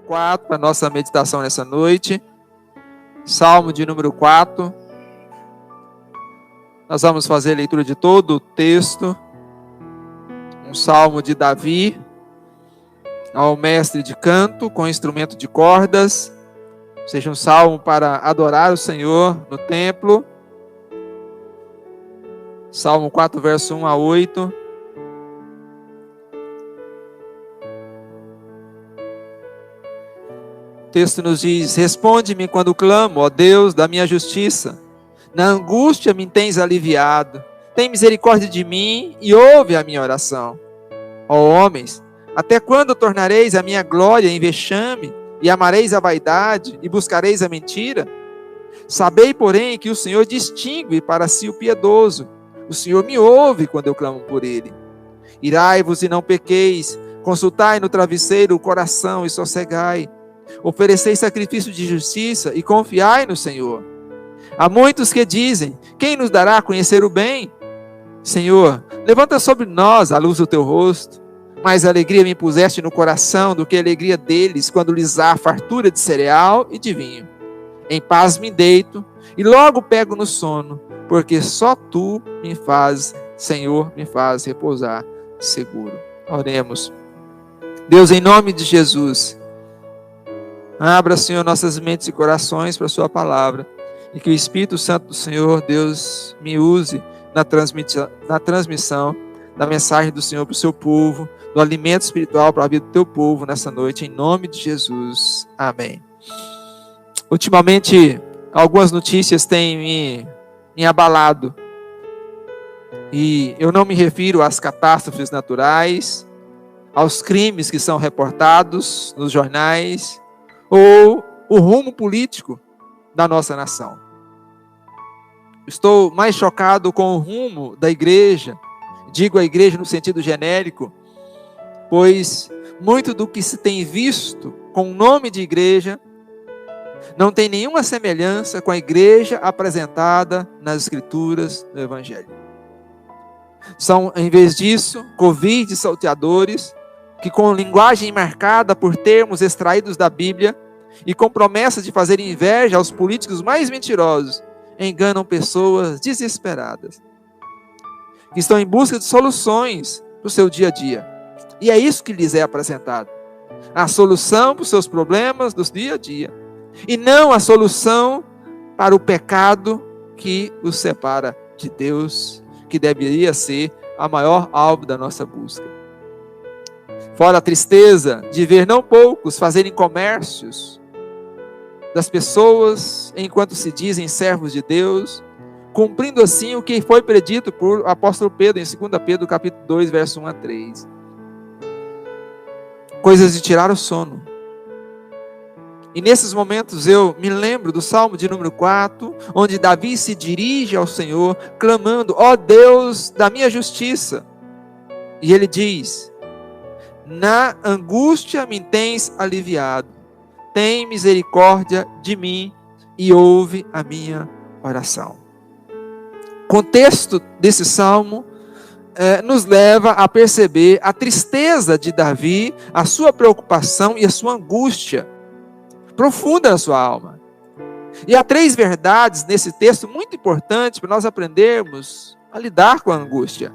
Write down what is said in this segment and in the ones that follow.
4, para a nossa meditação nessa noite. Salmo de número 4. Nós vamos fazer a leitura de todo o texto. Um salmo de Davi, ao mestre de canto, com instrumento de cordas. Seja um salmo para adorar o Senhor no templo. Salmo 4, verso 1 a 8. O texto nos diz: responde-me quando clamo, ó Deus da minha justiça. Na angústia me tens aliviado. Tem misericórdia de mim e ouve a minha oração. Ó homens, até quando tornareis a minha glória em vexame, e amareis a vaidade, e buscareis a mentira? Sabei, porém, que o Senhor distingue para si o piedoso. O Senhor me ouve quando eu clamo por ele. Irai-vos e não pequeis. Consultai no travesseiro o coração e sossegai. Oferecei sacrifício de justiça e confiai no Senhor. Há muitos que dizem: quem nos dará a conhecer o bem? Senhor, levanta sobre nós a luz do teu rosto. Mais alegria me puseste no coração do que a alegria deles, quando lhes há fartura de cereal e de vinho. Em paz me deito e logo pego no sono, porque só tu me fazes, Senhor, me faz repousar seguro. Oremos. Deus, em nome de Jesus, abra, Senhor, nossas mentes e corações para a sua palavra, e que o Espírito Santo do Senhor, Deus, me use na transmissão da mensagem do Senhor para o seu povo, do alimento espiritual para a vida do teu povo nessa noite, em nome de Jesus. Amém. Ultimamente, algumas notícias têm me abalado, e eu não me refiro às catástrofes naturais, aos crimes que são reportados nos jornais, ou o rumo político da nossa nação. Estou mais chocado com o rumo da igreja, digo a igreja no sentido genérico, pois muito do que se tem visto com o nome de igreja não tem nenhuma semelhança com a igreja apresentada nas escrituras do Evangelho. São, em vez disso, covis de salteadores que, com linguagem marcada por termos extraídos da Bíblia e com promessas de fazer inveja aos políticos mais mentirosos, enganam pessoas desesperadas, que estão em busca de soluções para o seu dia a dia. E é isso que lhes é apresentado. A solução para os seus problemas do dia a dia. E não a solução para o pecado que os separa de Deus, que deveria ser a maior alvo da nossa busca. Fora a tristeza de ver não poucos fazerem comércios das pessoas enquanto se dizem servos de Deus, cumprindo assim o que foi predito por apóstolo Pedro em 2 Pedro capítulo 2, verso 1 a 3. Coisas de tirar o sono. E nesses momentos eu me lembro do Salmo de número 4, onde Davi se dirige ao Senhor, clamando: ó Deus da minha justiça. E ele diz: na angústia me tens aliviado, tem misericórdia de mim e ouve a minha oração. O contexto desse salmo nos leva a perceber a tristeza de Davi, a sua preocupação e a sua angústia profunda na sua alma. E há 3 verdades nesse texto muito importantes para nós aprendermos a lidar com a angústia.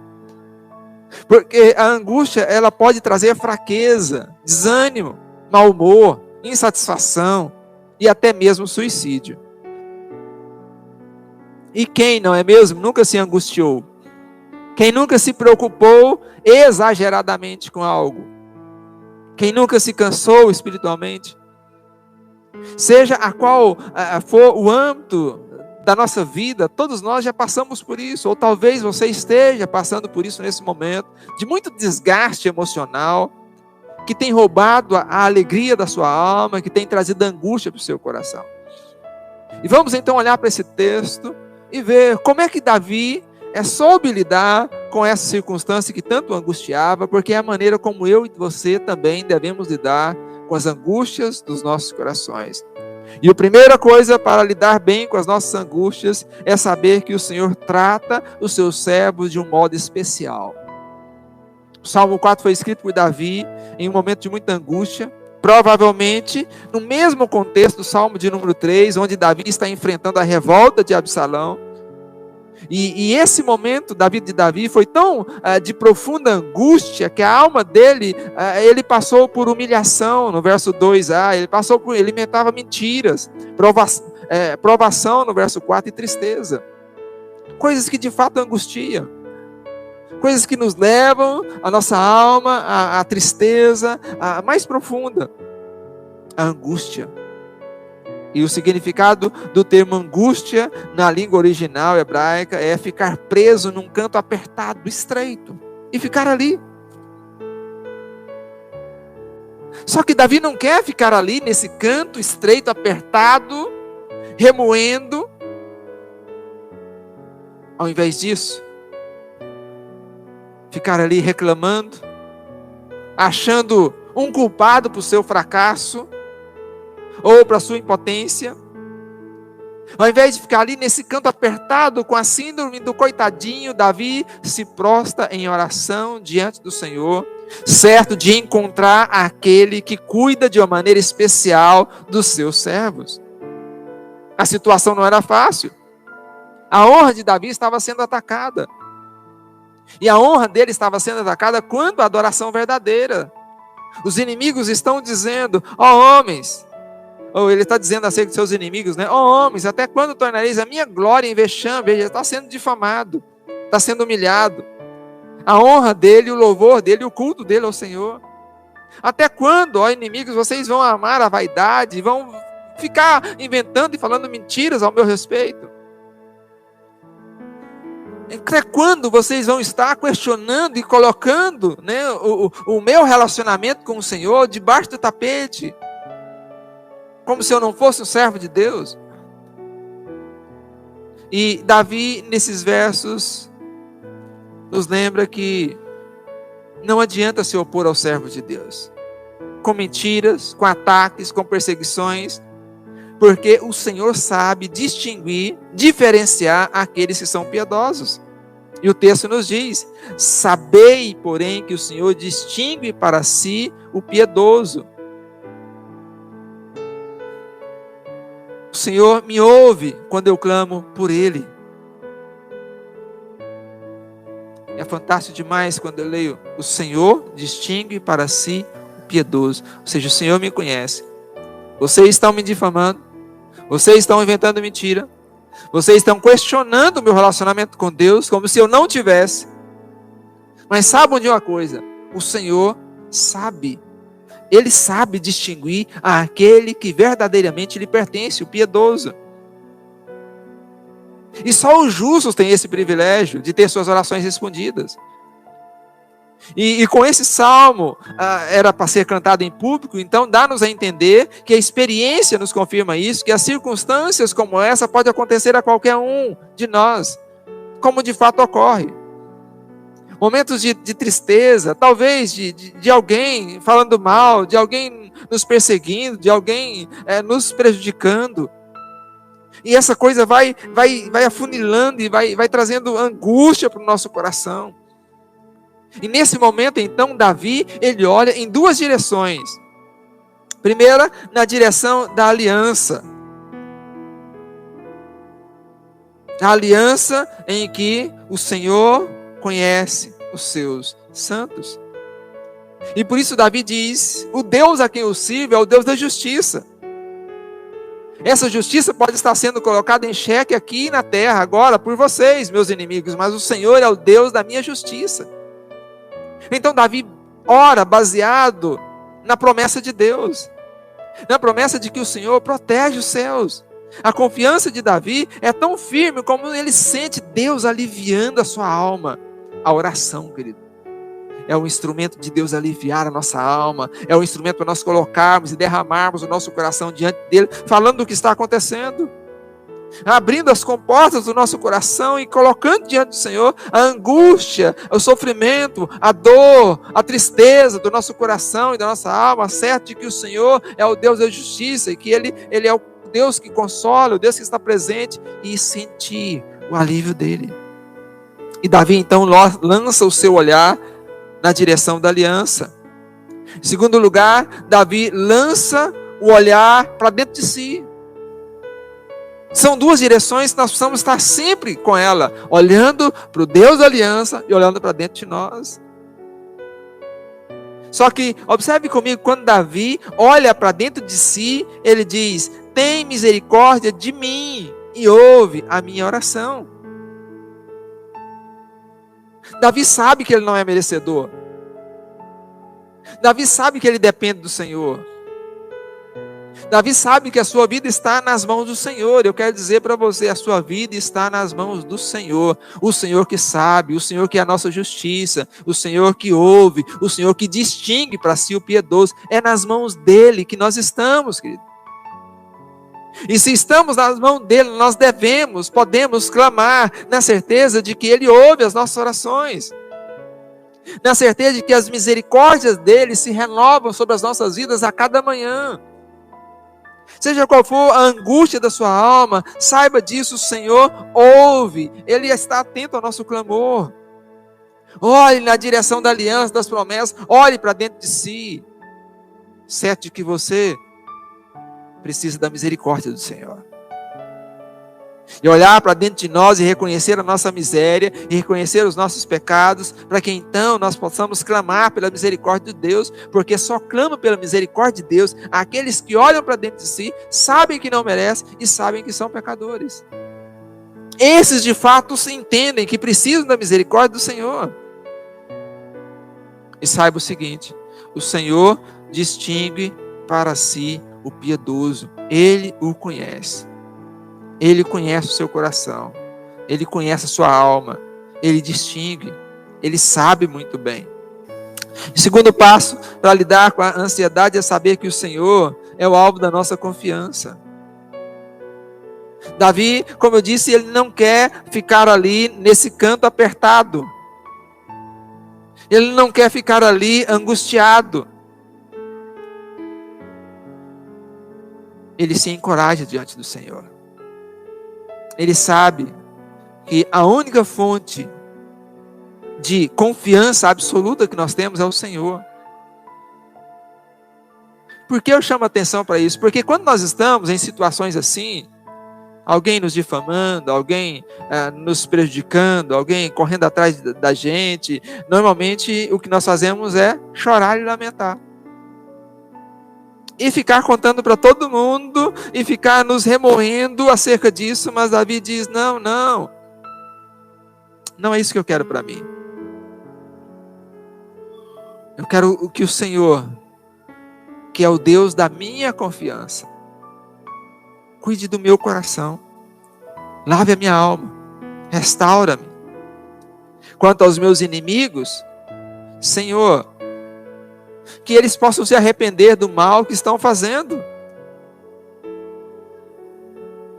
Porque a angústia, ela pode trazer fraqueza, desânimo, mau humor, insatisfação e até mesmo suicídio. E quem, não é mesmo, nunca se angustiou? Quem nunca se preocupou exageradamente com algo? Quem nunca se cansou espiritualmente? Seja a qual for o âmbito da nossa vida, todos nós já passamos por isso, ou talvez você esteja passando por isso nesse momento, de muito desgaste emocional, que tem roubado a alegria da sua alma, que tem trazido angústia para o seu coração. E vamos então olhar para esse texto e ver como é que Davi soube lidar com essa circunstância que tanto angustiava, porque é a maneira como eu e você também devemos lidar com as angústias dos nossos corações. E a primeira coisa para lidar bem com as nossas angústias é saber que o Senhor trata os seus servos de um modo especial. O Salmo 4 foi escrito por Davi em um momento de muita angústia, Provavelmente, no mesmo contexto do Salmo de número 3, onde Davi está enfrentando a revolta de Absalão. E esse momento da vida de Davi foi tão de profunda angústia, que a alma dele, ele passou por humilhação, no verso 2a, ele inventava mentiras, provação no verso 4 e tristeza. Coisas que de fato angustiam. Coisas que nos levam a nossa alma à tristeza a mais profunda, a angústia. E o significado do termo angústia na língua original hebraica é ficar preso num canto apertado, estreito, e ficar ali. Só que Davi não quer ficar ali nesse canto estreito, apertado, remoendo. Ao invés disso, ficar ali reclamando, achando um culpado para o seu fracasso, ou para a sua impotência. Ao invés de ficar ali nesse canto apertado, com a síndrome do coitadinho, Davi se prostra em oração diante do Senhor, certo de encontrar aquele que cuida de uma maneira especial dos seus servos. A situação não era fácil. A honra de Davi estava sendo atacada. E a honra dele estava sendo atacada quando a adoração verdadeira. Os inimigos estão dizendo: ó homens, ou ele está dizendo acerca de seus inimigos, né? Ó homens, até quando tornareis a minha glória em vexame? Veja, está sendo difamado, está sendo humilhado. A honra dele, o louvor dele, o culto dele ao Senhor. Até quando, ó inimigos, vocês vão amar a vaidade, vão ficar inventando e falando mentiras ao meu respeito? Até quando vocês vão estar questionando e colocando, né, o meu relacionamento com o Senhor debaixo do tapete? Como se eu não fosse um servo de Deus? E Davi, nesses versos, nos lembra que não adianta se opor ao servo de Deus, com mentiras, com ataques, com perseguições, porque o Senhor sabe distinguir, diferenciar aqueles que são piedosos. E o texto nos diz: sabei, porém, que o Senhor distingue para si o piedoso. O Senhor me ouve quando eu clamo por Ele. É fantástico demais quando eu leio: o Senhor distingue para si o piedoso. Ou seja, o Senhor me conhece. Vocês estão me difamando. Vocês estão inventando mentira. Vocês estão questionando o meu relacionamento com Deus, como se eu não tivesse. Mas saibam de uma coisa: o Senhor sabe. Ele sabe distinguir aquele que verdadeiramente lhe pertence, o piedoso. E só os justos têm esse privilégio de ter suas orações respondidas. E com esse salmo, era para ser cantado em público, então dá-nos a entender que a experiência nos confirma isso, que as circunstâncias como essa podem acontecer a qualquer um de nós, como de fato ocorre. Momentos de tristeza, talvez de alguém falando mal, de alguém nos perseguindo, de alguém nos prejudicando. E essa coisa vai afunilando e vai trazendo angústia para o nosso coração. E nesse momento, então, Davi, ele olha em duas direções. Primeira, na direção da aliança. A aliança em que o Senhor conhece os seus santos. E por isso Davi diz: o Deus a quem eu sirvo é o Deus da justiça. Essa justiça pode estar sendo colocada em xeque aqui na terra, agora, por vocês, meus inimigos, mas o Senhor é o Deus da minha justiça. Então Davi ora baseado na promessa de Deus, na promessa de que o Senhor protege os céus. A confiança de Davi é tão firme como ele sente Deus aliviando a sua alma. A oração, querido, é um instrumento de Deus aliviar a nossa alma, é um instrumento para nós colocarmos e derramarmos o nosso coração diante dele, falando do que está acontecendo, abrindo as comportas do nosso coração e colocando diante do Senhor a angústia, o sofrimento, a dor, a tristeza do nosso coração e da nossa alma, certo de que o Senhor é o Deus da justiça e que Ele é o Deus que consola, o Deus que está presente, e sentir o alívio dele. E Davi então lança o seu olhar na direção da aliança. Em segundo lugar, Davi lança o olhar para dentro de si. São duas direções que nós precisamos estar sempre com ela, olhando para o Deus da aliança e olhando para dentro de nós. Só que, observe comigo, quando Davi olha para dentro de si, ele diz: tem misericórdia de mim e ouve a minha oração. Davi sabe que ele não é merecedor. Davi sabe que ele depende do Senhor. Davi sabe que a sua vida está nas mãos do Senhor. Eu quero dizer para você, a sua vida está nas mãos do Senhor. O Senhor que sabe, o Senhor que é a nossa justiça, o Senhor que ouve, o Senhor que distingue para si o piedoso. É nas mãos dele que nós estamos, querido. E se estamos nas mãos dele, nós podemos clamar na certeza de que ele ouve as nossas orações. Na certeza de que as misericórdias dele se renovam sobre as nossas vidas a cada manhã. Seja qual for a angústia da sua alma, saiba disso, o Senhor ouve. Ele está atento ao nosso clamor. Olhe na direção da aliança, das promessas. Olhe para dentro de si. Certo de que você precisa da misericórdia do Senhor. E olhar para dentro de nós e reconhecer a nossa miséria, e reconhecer os nossos pecados, para que então nós possamos clamar pela misericórdia de Deus, porque só clamam pela misericórdia de Deus aqueles que olham para dentro de si, sabem que não merecem e sabem que são pecadores. Esses de fato se entendem que precisam da misericórdia do Senhor. E saiba o seguinte: o Senhor distingue para si o piedoso, Ele o conhece. Ele conhece o seu coração, Ele conhece a sua alma, Ele distingue, Ele sabe muito bem. O segundo passo para lidar com a ansiedade é saber que o Senhor é o alvo da nossa confiança. Davi, como eu disse, ele não quer ficar ali nesse canto apertado. Ele não quer ficar ali angustiado. Ele se encoraja diante do Senhor. Ele sabe que a única fonte de confiança absoluta que nós temos é o Senhor. Por que eu chamo a atenção para isso? Porque quando nós estamos em situações assim, alguém nos difamando, alguém nos prejudicando, alguém correndo atrás da gente, normalmente o que nós fazemos é chorar e lamentar. E ficar contando para todo mundo, e ficar nos remoendo acerca disso, mas Davi diz: não é isso que eu quero para mim. Eu quero que o Senhor, que é o Deus da minha confiança, cuide do meu coração, lave a minha alma, restaura-me. Quanto aos meus inimigos, Senhor, que eles possam se arrepender do mal que estão fazendo.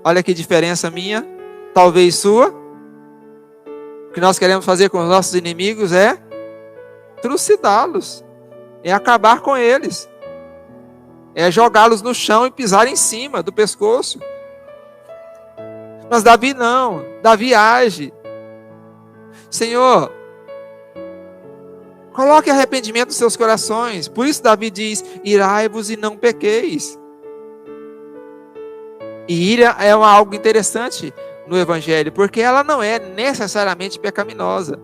Olha que diferença minha, talvez sua. O que nós queremos fazer com os nossos inimigos é trucidá-los, é acabar com eles, é jogá-los no chão e pisar em cima do pescoço. Mas Davi não, Davi age. Senhor, coloque arrependimento nos seus corações. Por isso Davi diz: irai-vos e não pequeis. E ira é algo interessante no Evangelho, porque ela não é necessariamente pecaminosa.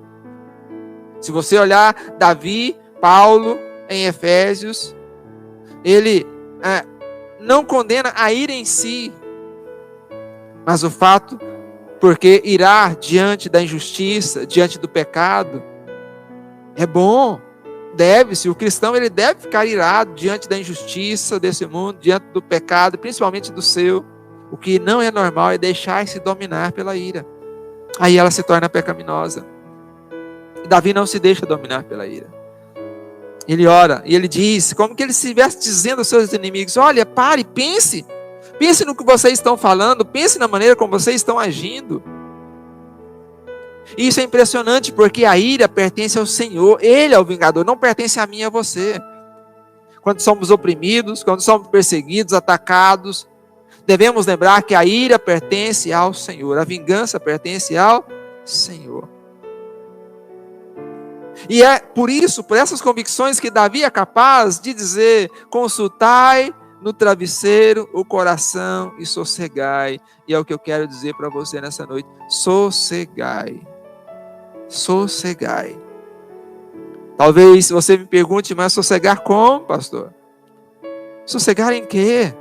Se você olhar Davi, Paulo, em Efésios, ele não condena a ira em si, mas o fato, porque irar diante da injustiça, diante do pecado, é bom, deve-se, o cristão ele deve ficar irado diante da injustiça desse mundo, diante do pecado, principalmente do seu. O que não é normal é deixar-se dominar pela ira. Aí ela se torna pecaminosa. E Davi não se deixa dominar pela ira. Ele ora e ele diz, como que ele estivesse dizendo aos seus inimigos: olha, pare, pense no que vocês estão falando, pense na maneira como vocês estão agindo. Isso é impressionante, porque a ira pertence ao Senhor, Ele é o vingador, não pertence a mim e a você. Quando somos oprimidos, quando somos perseguidos, atacados, devemos lembrar que a ira pertence ao Senhor, a vingança pertence ao Senhor. E é por isso, por essas convicções, que Davi é capaz de dizer: consultai no travesseiro o coração e sossegai. E é o que eu quero dizer para você nessa noite: sossegai. Sossegai. Talvez você me pergunte: mas sossegar como, pastor? Sossegar em quê?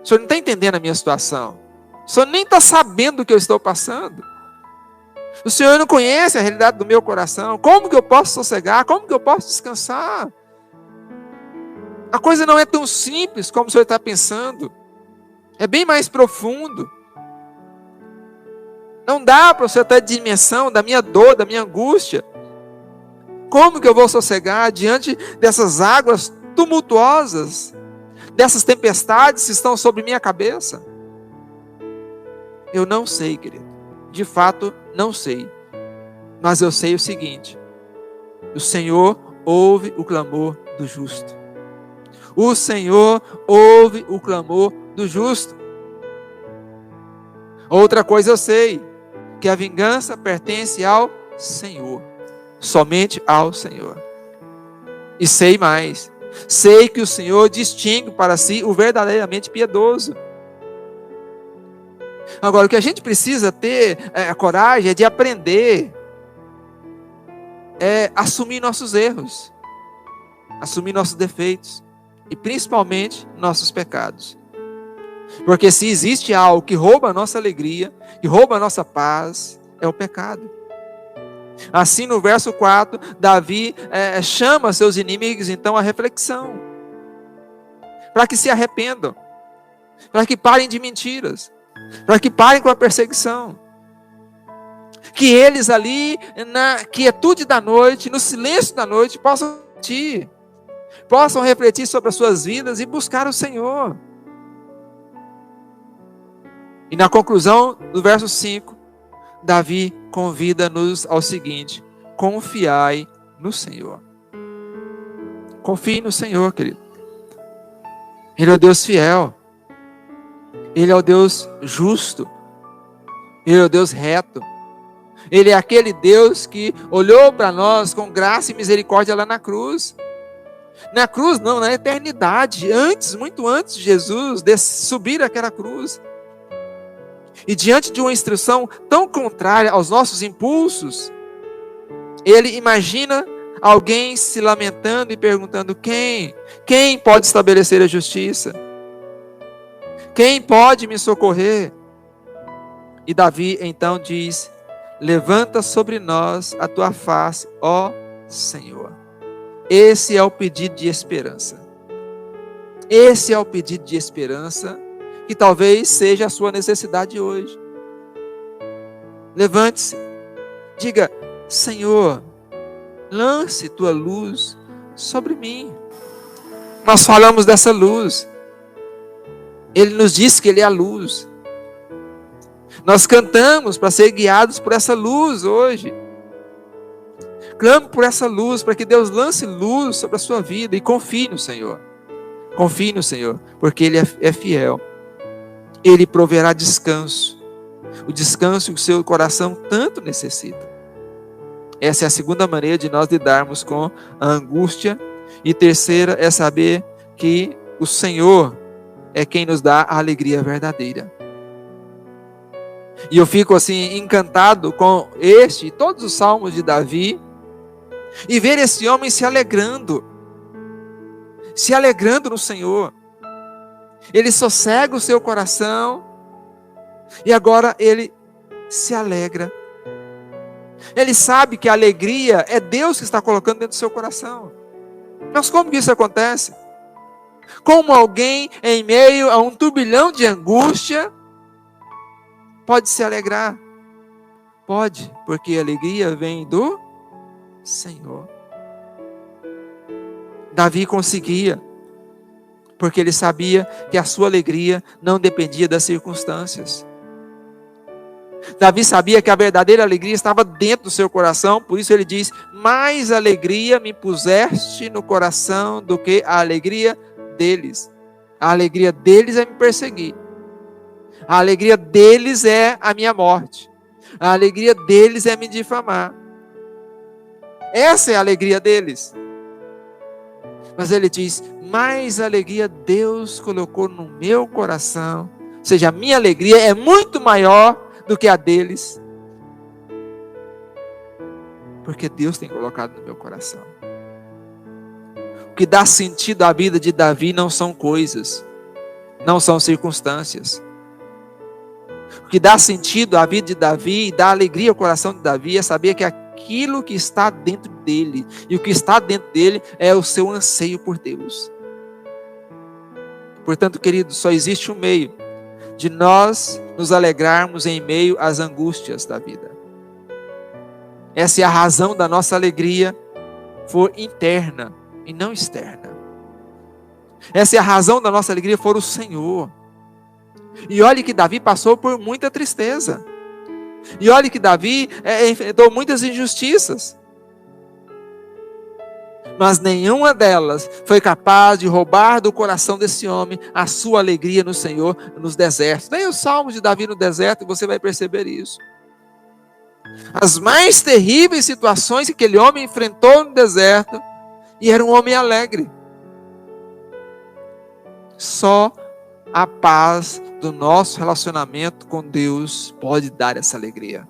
O senhor não está entendendo a minha situação. O senhor nem está sabendo o que eu estou passando. O Senhor não conhece a realidade do meu coração. Como que eu posso sossegar? Como que eu posso descansar? A coisa não é tão simples como o Senhor está pensando. É bem mais profundo. Não dá para você ter a dimensão da minha dor, da minha angústia. Como que eu vou sossegar diante dessas águas tumultuosas, dessas tempestades que estão sobre minha cabeça? Eu não sei, querido. De fato, não sei. Mas eu sei o seguinte: o Senhor ouve o clamor do justo. O Senhor ouve o clamor do justo. Outra coisa eu sei: que a vingança pertence ao Senhor. Somente ao Senhor. E sei mais: sei que o Senhor distingue para si o verdadeiramente piedoso. Agora, o que a gente precisa ter a coragem é de aprender, assumir nossos erros, assumir nossos defeitos e principalmente nossos pecados. Porque se existe algo que rouba a nossa alegria, que rouba a nossa paz, é o pecado. Assim, no verso 4, Davi chama seus inimigos então à reflexão, para que se arrependam, para que parem de mentiras, para que parem com a perseguição. Que eles ali, na quietude da noite, no silêncio da noite, possam refletir sobre as suas vidas e buscar o Senhor. E na conclusão do verso 5, Davi convida-nos ao seguinte: confiai no Senhor. Confie no Senhor, querido. Ele é o Deus fiel. Ele é o Deus justo. Ele é o Deus reto. Ele é aquele Deus que olhou para nós com graça e misericórdia lá na cruz. Na cruz não, na eternidade. Antes, muito antes de Jesus subir aquela cruz. E diante de uma instrução tão contrária aos nossos impulsos, Ele imagina alguém se lamentando e perguntando: quem pode estabelecer a justiça? Quem pode me socorrer? E Davi então diz: levanta sobre nós a tua face, ó Senhor. Esse é o pedido de esperança. Esse é o pedido de esperança que talvez seja a sua necessidade hoje. Levante-se, diga: Senhor, lance tua luz sobre mim. Nós falamos dessa luz. Ele nos disse que Ele é a luz. Nós cantamos para ser guiados por essa luz hoje. Clame por essa luz, para que Deus lance luz sobre a sua vida e confie no Senhor. Confie no Senhor, porque Ele é fiel. Ele proverá descanso. O descanso que o seu coração tanto necessita. Essa é a segunda maneira de nós lidarmos com a angústia. E terceira é saber que o Senhor é quem nos dá a alegria verdadeira. E eu fico assim encantado com este e todos os salmos de Davi, e ver esse homem se alegrando no Senhor. Ele sossega o seu coração e agora ele se alegra. Ele sabe que a alegria é Deus que está colocando dentro do seu coração. Mas como que isso acontece? Como alguém em meio a um turbilhão de angústia pode se alegrar? Pode, porque a alegria vem do Senhor. Davi conseguia, porque ele sabia que a sua alegria não dependia das circunstâncias. Davi sabia que a verdadeira alegria estava dentro do seu coração, por isso ele diz: mais alegria me puseste no coração do que a alegria deles. A alegria deles é me perseguir. A alegria deles é a minha morte. A alegria deles é me difamar. Essa é a alegria deles. Mas ele diz, mais alegria Deus colocou no meu coração. Ou seja, a minha alegria é muito maior do que a deles. Porque Deus tem colocado no meu coração. O que dá sentido à vida de Davi não são coisas, não são circunstâncias. O que dá sentido à vida de Davi e dá alegria ao coração de Davi é saber que aquilo que está dentro dele, e o que está dentro dele é o seu anseio por Deus. Portanto, queridos, só existe um meio de nós nos alegrarmos em meio às angústias da vida. Essa é a razão da nossa alegria for interna e não externa. Essa é a razão da nossa alegria for o Senhor. E olhe que Davi passou por muita tristeza. E olhe que Davi enfrentou muitas injustiças. Mas nenhuma delas foi capaz de roubar do coração desse homem a sua alegria no Senhor, nos desertos. Leia os salmos de Davi no deserto e você vai perceber isso. As mais terríveis situações que aquele homem enfrentou no deserto, e era um homem alegre. Só a paz do nosso relacionamento com Deus pode dar essa alegria.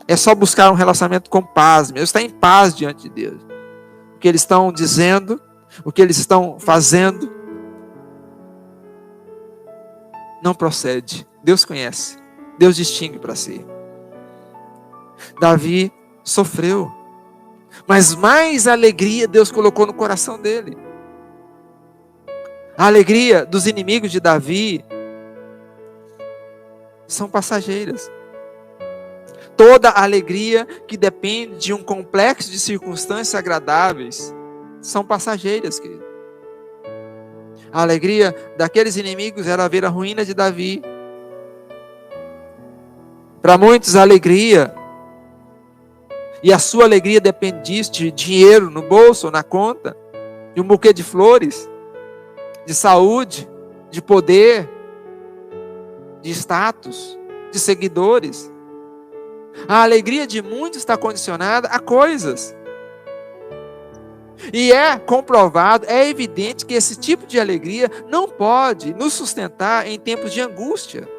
É só buscar um relacionamento com paz mesmo, estar em paz diante de Deus. O que eles estão dizendo, o que eles estão fazendo, não procede. Deus conhece, Deus distingue para si. Davi sofreu, mas mais alegria Deus colocou no coração dele. A alegria dos inimigos de Davi são passageiras. Toda alegria que depende de um complexo de circunstâncias agradáveis são passageiras, querido. A alegria daqueles inimigos era ver a ruína de Davi. Para muitos a alegria, e a sua alegria depende de dinheiro no bolso ou na conta, de um buquê de flores, de saúde, de poder, de status, de seguidores. A alegria de muitos está condicionada a coisas. E é comprovado, é evidente que esse tipo de alegria não pode nos sustentar em tempos de angústia.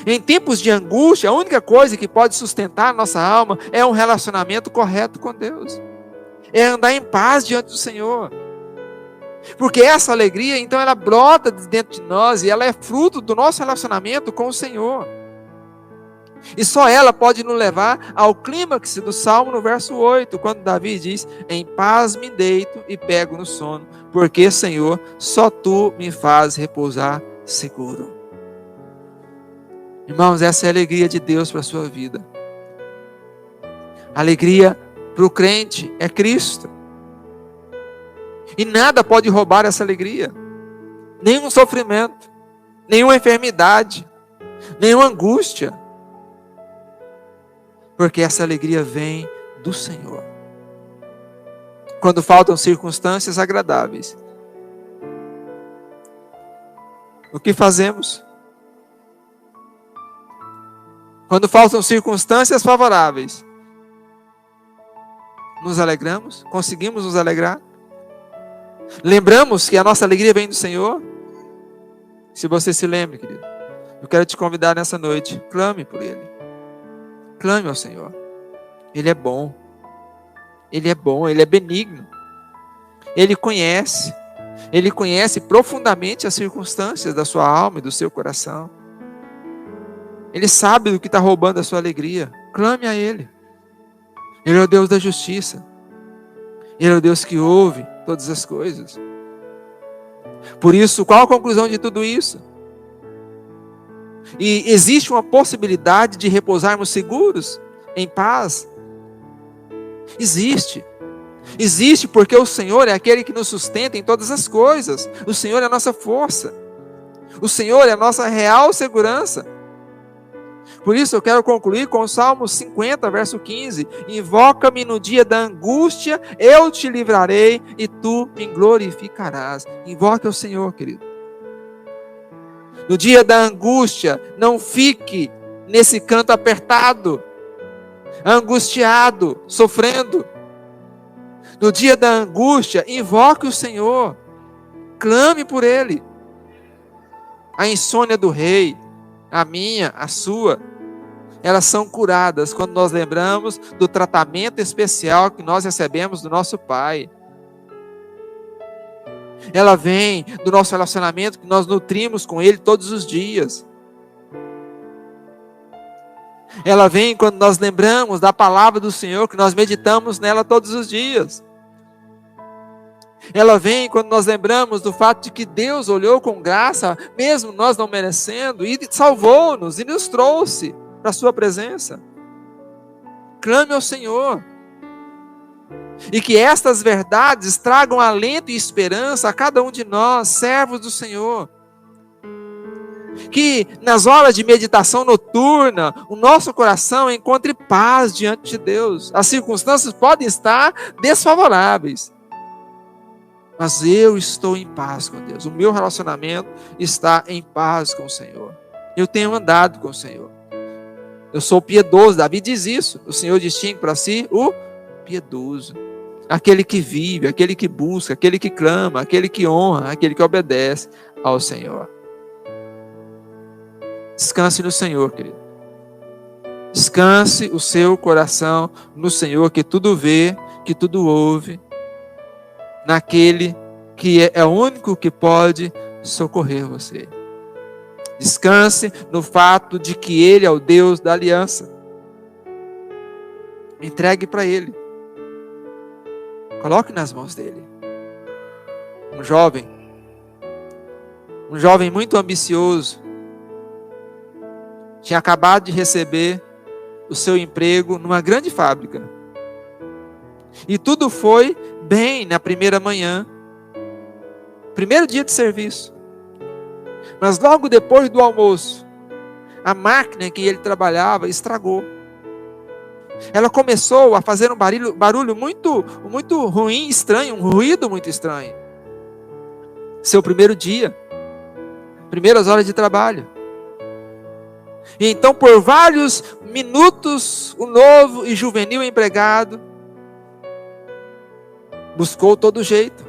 Em tempos de angústia, a única coisa que pode sustentar a nossa alma é um relacionamento correto com Deus. É andar em paz diante do Senhor. Porque essa alegria, então, ela brota de dentro de nós e ela é fruto do nosso relacionamento com o Senhor. E só ela pode nos levar ao clímax do Salmo no verso 8, quando Davi diz, em paz me deito e pego no sono, porque, Senhor, só Tu me fazes repousar seguro. Irmãos, essa é a alegria de Deus para a sua vida. A alegria para o crente é Cristo. E nada pode roubar essa alegria. Nenhum sofrimento, nenhuma enfermidade, nenhuma angústia. Porque essa alegria vem do Senhor. Quando faltam circunstâncias agradáveis, o que fazemos? Quando faltam circunstâncias favoráveis, nos alegramos? Conseguimos nos alegrar? Lembramos que a nossa alegria vem do Senhor? Se você se lembra, querido, eu quero te convidar nessa noite, clame por Ele. Clame ao Senhor. Ele é bom. Ele é bom, Ele é benigno. Ele conhece profundamente as circunstâncias da sua alma e do seu coração. Ele sabe do que está roubando a sua alegria. Clame a Ele. Ele é o Deus da justiça. Ele é o Deus que ouve todas as coisas. Por isso, qual a conclusão de tudo isso? E existe uma possibilidade de repousarmos seguros, em paz? Existe. Existe porque o Senhor é aquele que nos sustenta em todas as coisas. O Senhor é a nossa força. O Senhor é a nossa real segurança. Por isso eu quero concluir com o Salmo 50, verso 15. Invoca-me no dia da angústia, eu te livrarei e tu me glorificarás. Invoque ao Senhor, querido. No dia da angústia, não fique nesse canto apertado. angustiado, sofrendo. No dia da angústia, invoque o Senhor, clame por Ele. A insônia do rei, a minha, a sua, elas são curadas quando nós lembramos do tratamento especial que nós recebemos do nosso Pai. Ela vem do nosso relacionamento que nós nutrimos com Ele todos os dias. Ela vem quando nós lembramos da palavra do Senhor, que nós meditamos nela todos os dias. Ela vem quando nós lembramos do fato de que Deus olhou com graça, mesmo nós não merecendo, e salvou-nos e nos trouxe para a sua presença. Clame ao Senhor. E que estas verdades tragam alento e esperança a cada um de nós, servos do Senhor. Que nas horas de meditação noturna, o nosso coração encontre paz diante de Deus. As circunstâncias podem estar desfavoráveis, mas eu estou em paz com Deus. O meu relacionamento está em paz com o Senhor. Eu tenho andado com o Senhor. Eu sou piedoso. Davi diz isso. O Senhor distingue para si o piedoso. Aquele que vive, aquele que busca, aquele que clama, aquele que honra, aquele que obedece ao Senhor. Descanse no Senhor, querido. Descanse o seu coração no Senhor, que tudo vê, que tudo ouve, naquele que é o único que pode socorrer você. Descanse no fato de que Ele é o Deus da aliança. Entregue para Ele. Coloque nas mãos dEle. Um jovem muito ambicioso, tinha acabado de receber o seu emprego numa grande fábrica. E tudo foi bem na primeira manhã, primeiro dia de serviço. Mas logo depois do almoço, a máquina em que ele trabalhava estragou. Ela começou a fazer um barulho muito ruim, estranho, um ruído muito estranho. Seu primeiro dia, primeiras horas de trabalho. E então, por vários minutos, o novo e juvenil empregado buscou todo jeito.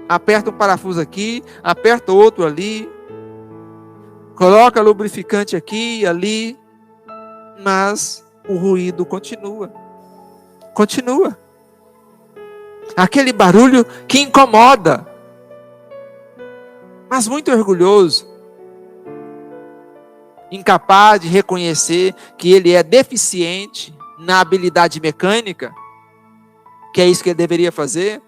Aperta um parafuso aqui, aperta outro ali, coloca lubrificante aqui e ali, mas o ruído continua. Continua. Aquele barulho que incomoda, mas muito orgulhoso, incapaz de reconhecer que ele é deficiente na habilidade mecânica, que é isso que ele deveria fazer.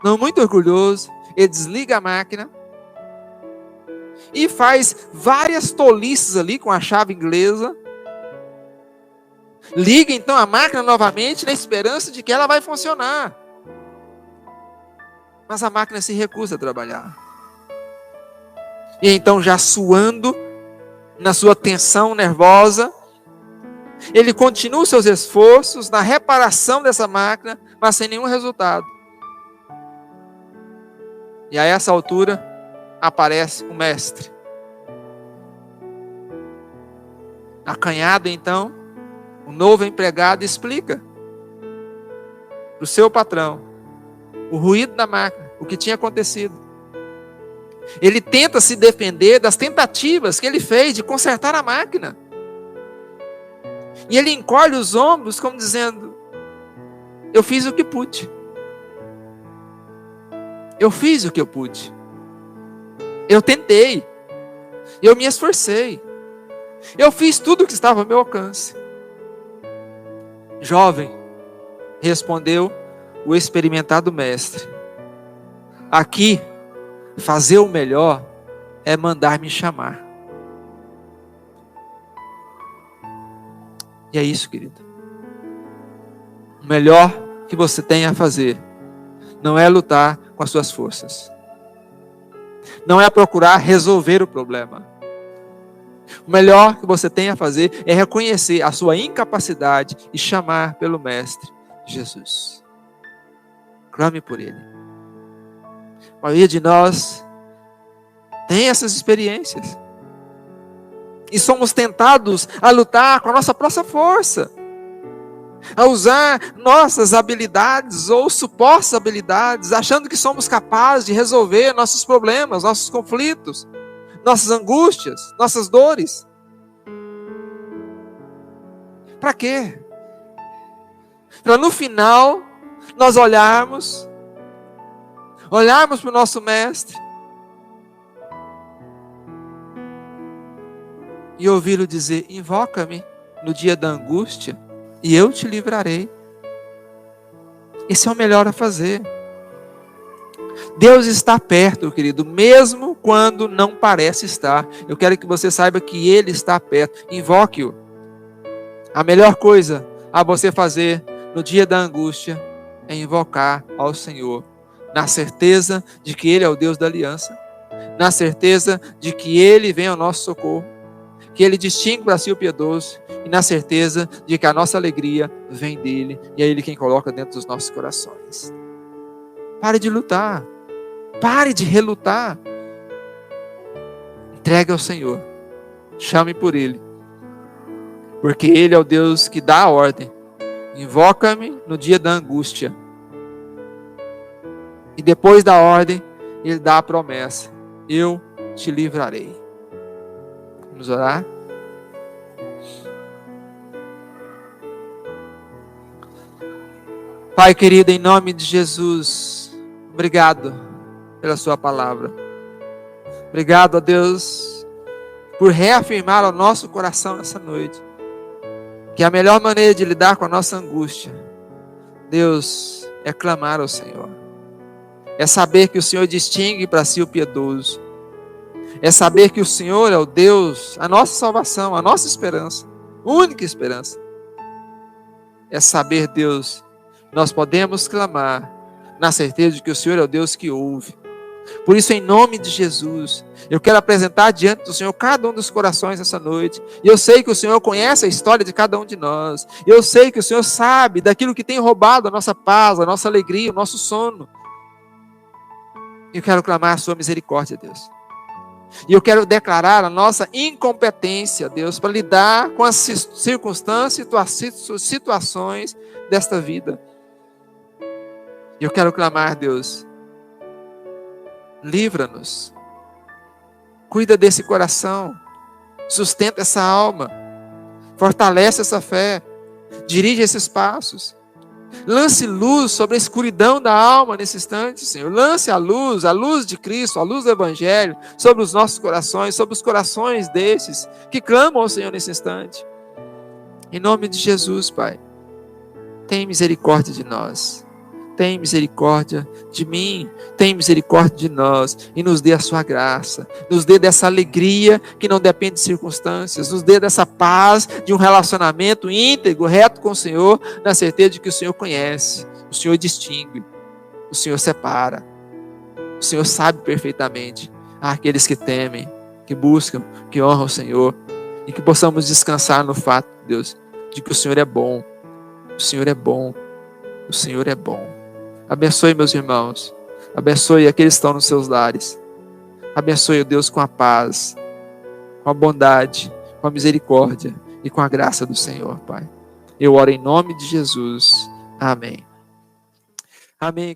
Não, muito orgulhoso, ele desliga a máquina e faz várias tolices ali com a chave inglesa. Liga então a máquina novamente na esperança de que ela vai funcionar. Mas a máquina se recusa a trabalhar. E então, já suando, na sua tensão nervosa, ele continua os seus esforços na reparação dessa máquina, mas sem nenhum resultado. E a essa altura aparece o mestre. Acanhado então, o novo empregado explica para o seu patrão o ruído da máquina, o que tinha acontecido. Ele tenta se defender das tentativas que ele fez de consertar a máquina. E ele encolhe os ombros como dizendo: eu fiz o que pude. Eu fiz o que eu pude. Eu tentei. Eu me esforcei. Eu fiz tudo o que estava ao meu alcance. Jovem, respondeu o experimentado mestre: aqui, fazer o melhor é mandar me chamar. E é isso, querido. O melhor que você tem a fazer não é lutar com as suas forças. Não é procurar resolver o problema. O melhor que você tem a fazer é reconhecer a sua incapacidade e chamar pelo Mestre Jesus. Clame por Ele. A maioria de nós tem essas experiências. E somos tentados a lutar com a nossa própria força. a usar nossas habilidades ou supostas habilidades, achando que somos capazes de resolver nossos problemas, nossos conflitos, nossas angústias, nossas dores. Para quê? Para no final nós olharmos para o nosso mestre e ouvi-lo dizer: invoca-me no dia da angústia e eu te livrarei. Esse é o melhor a fazer. Deus está perto, querido, mesmo quando não parece estar. Eu quero que você saiba que Ele está perto. Invoque-o. A melhor coisa a você fazer no dia da angústia é invocar ao Senhor, na certeza de que Ele é o Deus da aliança, na certeza de que Ele vem ao nosso socorro, que Ele distingue para si o piedoso, e na certeza de que a nossa alegria vem dEle, e é Ele quem coloca dentro dos nossos corações. Pare de lutar, pare de relutar, entregue ao Senhor, chame por Ele, porque Ele é o Deus que dá a ordem. Invoca-me no dia da angústia, e depois da ordem, Ele dá a promessa: eu te livrarei. Vamos orar? Pai querido, em nome de Jesus, obrigado pela sua palavra. Obrigado a Deus por reafirmar ao nosso coração nessa noite que a melhor maneira de lidar com a nossa angústia, Deus, é clamar ao Senhor. É saber que o Senhor distingue para si o piedoso. É saber que o Senhor é o Deus, a nossa salvação, a nossa esperança, única esperança. É saber, Deus, nós podemos clamar na certeza de que o Senhor é o Deus que ouve. Por isso, em nome de Jesus, eu quero apresentar diante do Senhor cada um dos corações essa noite. E eu sei que o Senhor conhece a história de cada um de nós. Eu sei que o Senhor sabe daquilo que tem roubado a nossa paz, a nossa alegria, o nosso sono. Eu quero clamar a sua misericórdia, Deus. E eu quero declarar a nossa incompetência, Deus, para lidar com as circunstâncias, situações desta vida. E eu quero clamar, Deus, livra-nos, cuida desse coração, sustenta essa alma, fortalece essa fé, dirige esses passos, lance luz sobre a escuridão da alma nesse instante, Senhor. Lance a luz de Cristo, a luz do Evangelho, sobre os nossos corações, sobre os corações desses que clamam ao Senhor nesse instante. Em nome de Jesus, Pai, tem misericórdia de nós. Tem misericórdia de mim, tem misericórdia de nós, e nos dê a sua graça, nos dê dessa alegria que não depende de circunstâncias, nos dê dessa paz de um relacionamento íntegro, reto com o Senhor, na certeza de que o Senhor conhece, o Senhor distingue, o Senhor separa, o Senhor sabe perfeitamente aqueles que temem, que buscam, que honram o Senhor, e que possamos descansar no fato, Deus, de que o Senhor é bom, o Senhor é bom, o Senhor é bom. Abençoe meus irmãos, abençoe aqueles que estão nos seus lares, abençoe, Deus, com a paz, com a bondade, com a misericórdia e com a graça do Senhor, Pai. Eu oro em nome de Jesus. Amém. Amém.